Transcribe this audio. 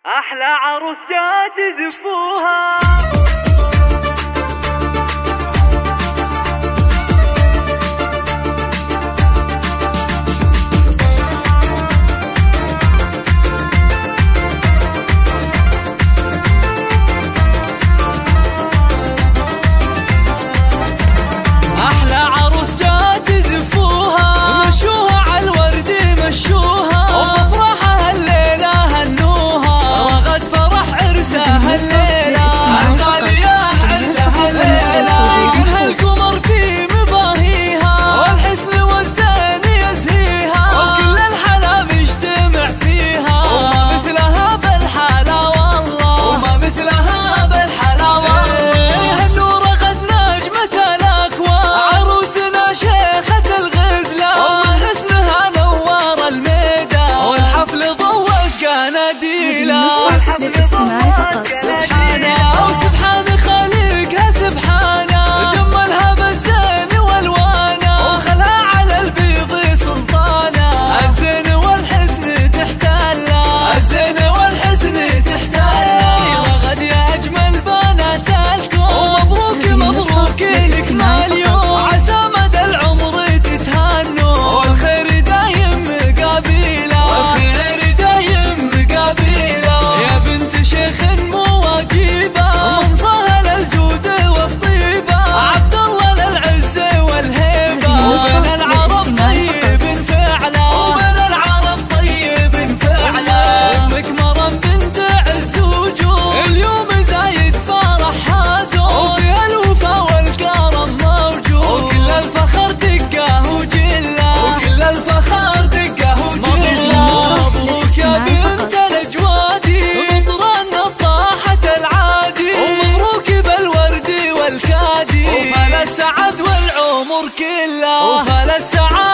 أحلى عروس جات زفوها. أحلى عروس جات زفوها، مشوها عالورد مشوها، وبفرحها الليلة هنوها، وغد فرح عرسها الليلة، الغالية عرسها الليلة، كلها القمر في مباهيها، والحسن والزين يزهيها، وكل الحلا مجتمع فيها، وما مثلها بالحلا والله، وما مثلها بالحلا والله. النور غد نجمة الأكوان، عروسنا شيخة الغزلة، ومن حسنها نور الميدان، والحفل ضوء قناديله. سبحانه وسبحان خالقها سبحانه، جملها بالزين والوانه، وخلها على البيض سلطانه، الزين والحسن تحتله، الزين والحسن تحتله. وغد يا اجمل بنات الكون، ومبروك مبروك لك مليون، عسى مدى العمر تتهنوا، والخير دايم مقابله، والخير دايم مقابله. يا بنت شيخ مواجبه، من صهل الجود والطيبه، عبد الله للعز والهيبه، وبين العرب طيب فعله، وبين العرب طيب فعله. امك مرم بنت عز وجود، اليوم زايد فرحها زود، وفي الوفا والكرم موجود، وكل الفخر دقه وجله، وكل الفخر دقه وجله. مبروك يا بنت الاجوادي، مطران نطاحة العادي، ومبروك بالورد والكادي، وفال السعد والعمر كله، وفال السعد